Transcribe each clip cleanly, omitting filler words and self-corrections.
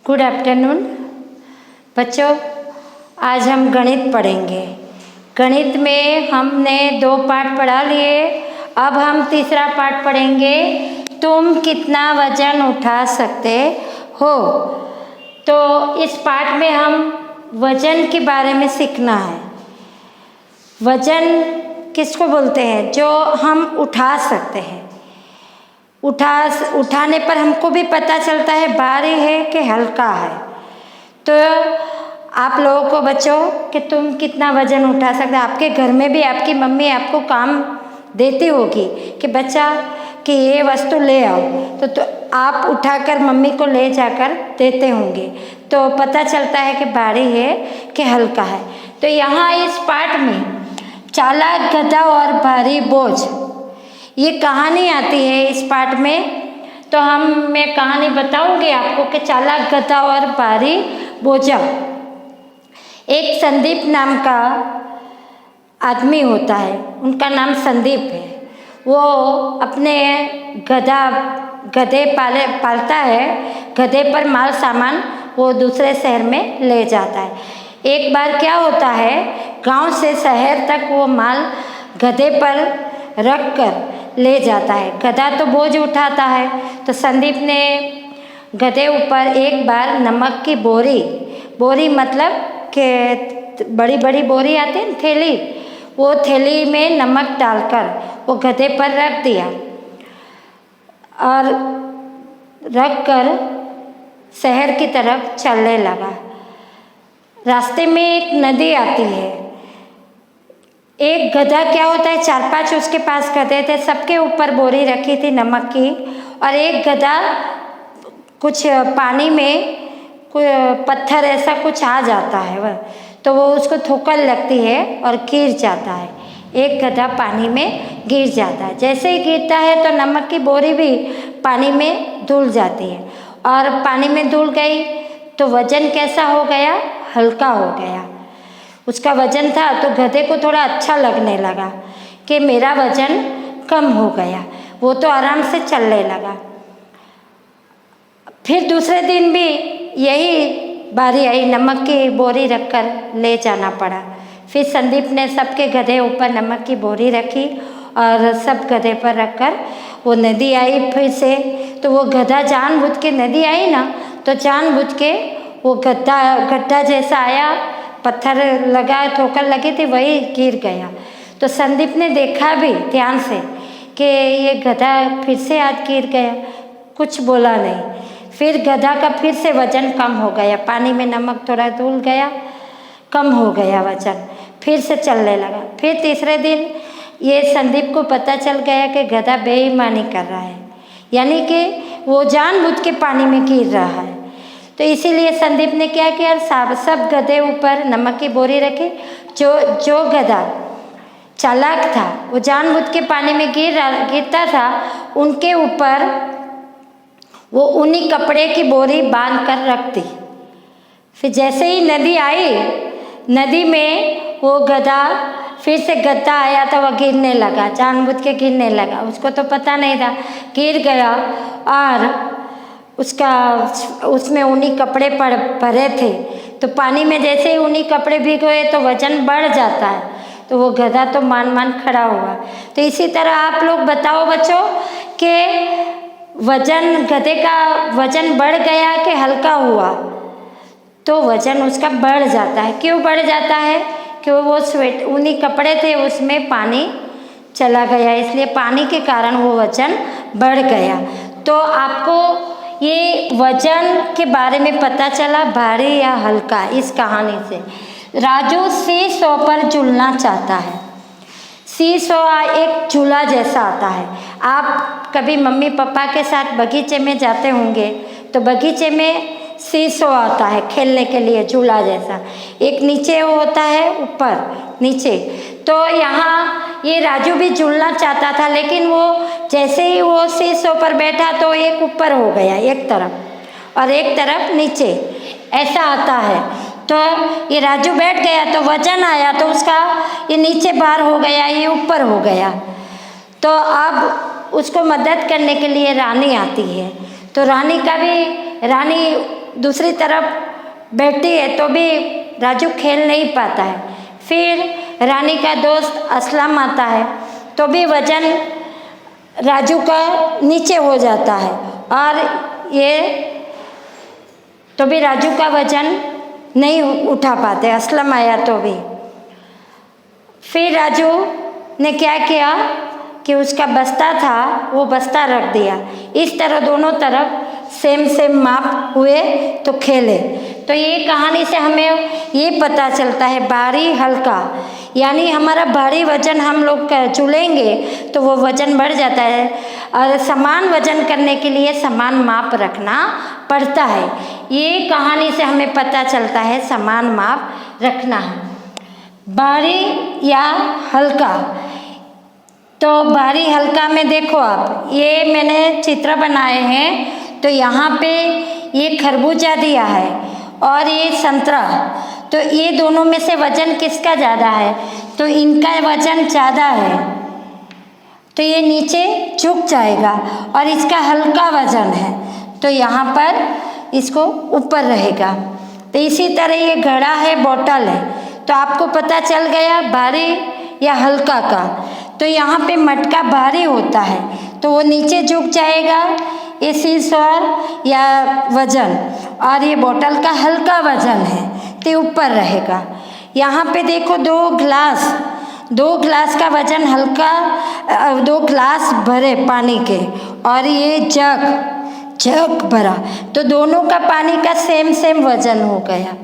Good afternoon बच्चों, आज हम गणित पढ़ेंगे। गणित में हमने 2 पाठ पढ़ा लिए, अब हम तीसरा पाठ पढ़ेंगे। तुम कितना वजन उठा सकते हो। तो इस पाठ में हम वजन के बारे में सीखना है। वजन किसको बोलते हैं? जो हम उठा सकते हैं। उठाने पर हमको भी पता चलता है भारी है कि हल्का है। तो आप लोगों को बच्चों कि तुम कितना वजन उठा सकते हैं, आपके घर में भी आपकी मम्मी आपको काम देती होगी कि बच्चा कि ये वस्तु ले आओ, तो आप उठाकर मम्मी को ले जाकर देते होंगे, तो पता चलता है कि भारी है कि हल्का है। तो यहाँ इस पाठ में चालाक गधा और भारी बोझ, ये कहानी आती है इस पाठ में। तो मैं कहानी बताऊंगी आपको कि चालाक गधा और भारी बोझा। एक संदीप नाम का आदमी होता है, उनका नाम संदीप है। वो अपने गधे पालता है। गधे पर माल सामान वो दूसरे शहर में ले जाता है। एक बार क्या होता है, गांव से शहर तक वो माल गधे पर रख कर ले जाता है। गधा तो बोझ उठाता है, तो संदीप ने गधे ऊपर एक बार नमक की बोरी मतलब कि बड़ी बड़ी बोरी आती है थैली, वो थैली में नमक डालकर वो गधे पर रख दिया और रख कर शहर की तरफ चलने लगा। रास्ते में एक नदी आती है। एक गधा क्या होता है, 4-5 उसके पास गधे थे, सबके ऊपर बोरी रखी थी नमक की। और एक गधा कुछ पानी में कोई पत्थर ऐसा कुछ आ जाता है वह, तो वो उसको ठोकर लगती है और गिर जाता है। एक गधा पानी में गिर जाता है। जैसे ही गिरता है तो नमक की बोरी भी पानी में धुल जाती है, और पानी में धुल गई तो वजन कैसा हो गया? हल्का हो गया। उसका वजन था तो गधे को थोड़ा अच्छा लगने लगा कि मेरा वजन कम हो गया। वो तो आराम से चलने लगा। फिर दूसरे दिन भी यही बारी आई, नमक की बोरी रखकर ले जाना पड़ा। फिर संदीप ने सबके गधे ऊपर नमक की बोरी रखी और सब गधे पर रखकर वो नदी आई फिर से। तो वो गधा जानबूझ के नदी आई ना, तो जानबूझ के वो गड्ढा जैसा आया, पत्थर लगा, ठोकर लगी थी, वही गिर गया। तो संदीप ने देखा भी ध्यान से कि ये गधा फिर से आज गिर गया, कुछ बोला नहीं। फिर गधा का फिर से वजन कम हो गया, पानी में नमक थोड़ा धुल गया, कम हो गया वजन, फिर से चलने लगा। फिर तीसरे दिन ये संदीप को पता चल गया कि गधा बेईमानी कर रहा है, यानी कि वो जानबूझ के पानी में गिर रहा है। तो इसीलिए संदीप ने क्या किया, सब गधे ऊपर नमक की बोरी रखी। जो गधा चालाक था, वो जानबूझ के पानी में गिरता था, उनके ऊपर वो ऊनी कपड़े की बोरी बांध कर रख दी। फिर जैसे ही नदी आई, नदी में वो गधा फिर से गड्ढा आया तो वह गिरने लगा, जानबूझ के गिरने लगा। उसको तो पता नहीं था, गिर गया और उसमें ऊनी कपड़े भरे थे। तो पानी में जैसे ही ऊनी कपड़े भिगोए तो वजन बढ़ जाता है, तो वो गधा तो मान खड़ा हुआ। तो इसी तरह आप लोग बताओ बच्चों कि गधे का वजन बढ़ गया कि हल्का हुआ? तो वजन उसका बढ़ जाता है। क्यों बढ़ जाता है? क्यों वो ऊनी कपड़े थे उसमें पानी चला गया, इसलिए पानी के कारण वो वजन बढ़ गया। तो आपको ये वजन के बारे में पता चला, भारी या हल्का, इस कहानी से। राजू सीसॉ पर झूलना चाहता है। सीसॉ एक झूला जैसा आता है। आप कभी मम्मी पापा के साथ बगीचे में जाते होंगे, तो बगीचे में सीसॉ आता है खेलने के लिए, झूला जैसा। एक नीचे होता है, ऊपर नीचे। तो यहाँ ये राजू भी झूलना चाहता था, लेकिन वो जैसे ही वो सीसॉ पर बैठा तो एक ऊपर हो गया एक तरफ और एक तरफ नीचे, ऐसा आता है। तो ये राजू बैठ गया तो वजन आया तो उसका ये नीचे बाहर हो गया, ये ऊपर हो गया। तो अब उसको मदद करने के लिए रानी आती है। तो रानी दूसरी तरफ बैठती है तो भी राजू खेल नहीं पाता है। फिर रानी का दोस्त असलम आता है तो भी वजन राजू का नीचे हो जाता है और ये तो भी राजू का वजन नहीं उठा पाते, असलम आया तो भी। फिर राजू ने क्या किया कि उसका बस्ता था वो बस्ता रख दिया, इस तरह दोनों तरफ सेम सेम माप हुए तो खेले। तो ये कहानी से हमें ये पता चलता है भारी हल्का, यानी हमारा भारी वजन हम लोग चुलेंगे तो वो वजन बढ़ जाता है और समान वजन करने के लिए समान माप रखना पड़ता है। ये कहानी से हमें पता चलता है समान माप रखना है। भारी या हल्का, तो भारी हल्का में देखो आप, ये मैंने चित्र बनाए हैं। तो यहाँ पे ये खरबूजा दिया है और ये संतरा, तो ये दोनों में से वजन किसका ज़्यादा है? तो इनका वजन ज़्यादा है तो ये नीचे झुक जाएगा और इसका हल्का वजन है तो यहाँ पर इसको ऊपर रहेगा। तो इसी तरह ये घड़ा है, बोतल है, तो आपको पता चल गया भारी या हल्का का। तो यहाँ पे मटका भारी होता है तो वो नीचे झुक जाएगा, ये सीसौर या वजन, और ये बोतल का हल्का वजन है तो ऊपर रहेगा। यहाँ पे देखो दो ग्लास का वजन हल्का, 2 ग्लास भरे पानी के और ये जग भरा, तो दोनों का पानी का सेम वजन हो गया,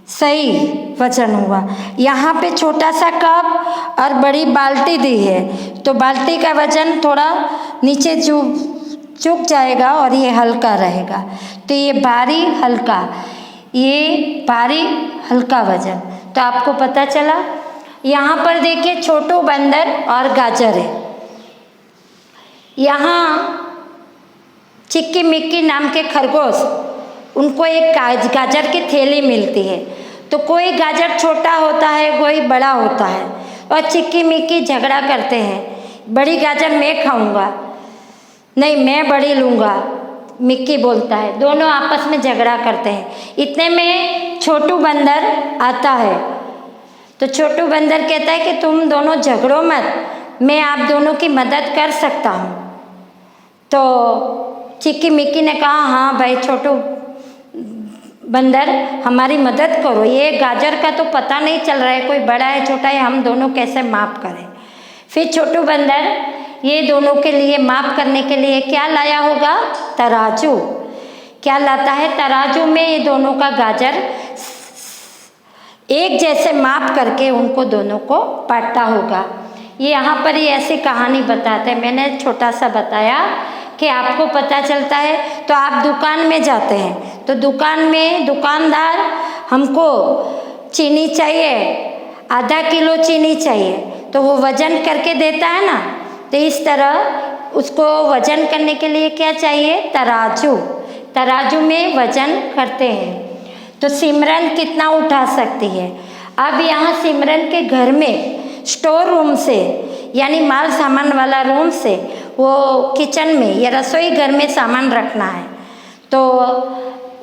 सही वजन हुआ। यहाँ पे छोटा सा कप और बड़ी बाल्टी दी है तो बाल्टी का वजन थोड़ा नीचे झुक जाएगा और ये हल्का रहेगा। तो ये भारी हल्का, ये भारी हल्का वजन, तो आपको पता चला। यहाँ पर देखिए छोटू बंदर और गाजर है। यहाँ चिक्की मिक्की नाम के खरगोश, उनको एक गाजर की थैली मिलती है। तो कोई गाजर छोटा होता है, कोई बड़ा होता है, और चिक्की मिक्की झगड़ा करते हैं, बड़ी गाजर मैं खाऊंगा, नहीं मैं बड़ी लूँगा, मिक्की बोलता है। दोनों आपस में झगड़ा करते हैं। इतने में छोटू बंदर आता है तो छोटू बंदर कहता है कि तुम दोनों झगड़ो मत, मैं आप दोनों की मदद कर सकता हूँ। तो चिक्की मिक्की ने कहा हाँ भाई छोटू बंदर हमारी मदद करो, ये गाजर का तो पता नहीं चल रहा है कोई बड़ा है छोटा है, हम दोनों कैसे माप करें। फिर छोटू बंदर ये दोनों के लिए माप करने के लिए क्या लाया होगा? तराजू। क्या लाता है? तराजू में ये दोनों का गाजर एक जैसे माप करके उनको दोनों को बांटता होगा। ये यहाँ पर ही ऐसी कहानी बताते हैं, मैंने छोटा सा बताया कि आपको पता चलता है। तो आप दुकान में जाते हैं तो दुकान में दुकानदार हमको चीनी चाहिए, आधा किलो चीनी चाहिए, तो वो वजन करके देता है ना। तो इस तरह उसको वजन करने के लिए क्या चाहिए? तराजू। तराजू में वजन करते हैं। तो सिमरन कितना उठा सकती है? अब यहाँ सिमरन के घर में स्टोर रूम से, यानी माल सामान वाला रूम से, वो किचन में या रसोई घर में सामान रखना है। तो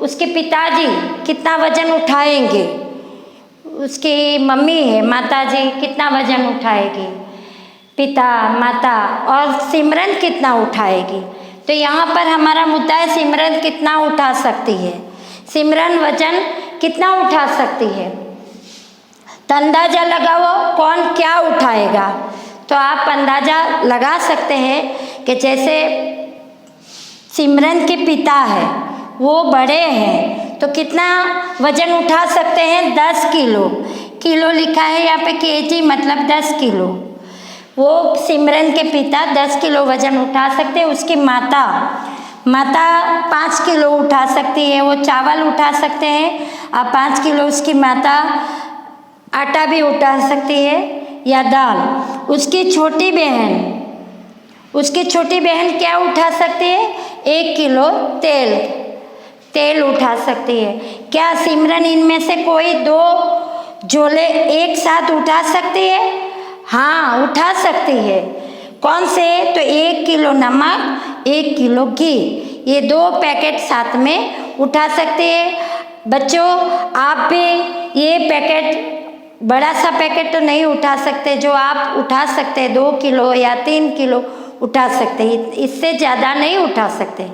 उसके पिताजी कितना वजन उठाएंगे? उसकी मम्मी है माताजी कितना वजन उठाएगी? पिता माता, और सिमरन कितना उठाएगी? तो यहाँ पर हमारा मुद्दा है सिमरन कितना उठा सकती है, सिमरन वजन कितना उठा सकती है। तो अंदाज़ा लगाओ कौन क्या उठाएगा। तो आप अंदाज़ा लगा सकते हैं कि जैसे सिमरन के पिता है वो बड़े हैं तो कितना वजन उठा सकते हैं? 10 किलो। किलो लिखा है यहाँ पे, केजी मतलब 10 किलो। वो सिमरन के पिता 10 किलो वजन उठा सकते हैं। उसकी माता 5 किलो उठा सकती है, वो चावल उठा सकते हैं। अब 5 किलो उसकी माता आटा भी उठा सकती है या दाल। उसकी छोटी बहन क्या उठा सकती है? 1 किलो तेल उठा सकती है। क्या सिमरन इनमें से कोई 2 झोले एक साथ उठा सकती है? हाँ, उठा सकती है। कौन से? तो 1 किलो नमक, 1 किलो घी, ये 2 पैकेट साथ में उठा सकते हैं। बच्चों आप भी ये पैकेट, बड़ा सा पैकेट तो नहीं उठा सकते, जो आप उठा सकते हैं 2 किलो या 3 किलो उठा सकते हैं, इससे ज़्यादा नहीं उठा सकते।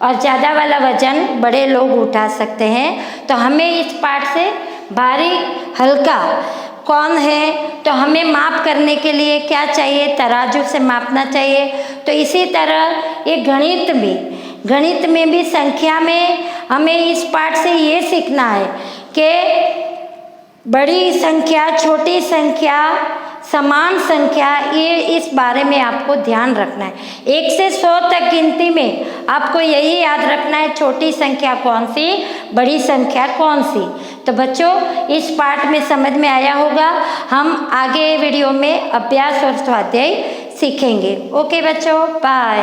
और ज़्यादा वाला वज़न बड़े लोग उठा सकते हैं। तो हमें इस पार्ट से भारी हल्का कौन है, तो हमें माप करने के लिए क्या चाहिए, तराजू से मापना चाहिए। तो इसी तरह ये गणित में भी संख्या में हमें इस पार्ट से ये सीखना है कि बड़ी संख्या, छोटी संख्या, समान संख्या, ये इस बारे में आपको ध्यान रखना है। 1 से 100 तक गिनती में आपको यही याद रखना है, छोटी संख्या कौन सी, बड़ी संख्या कौन सी। तो बच्चों इस पार्ट में समझ में आया होगा। हम आगे वीडियो में अभ्यास और स्वाध्याय सीखेंगे। ओके बच्चों, बाय।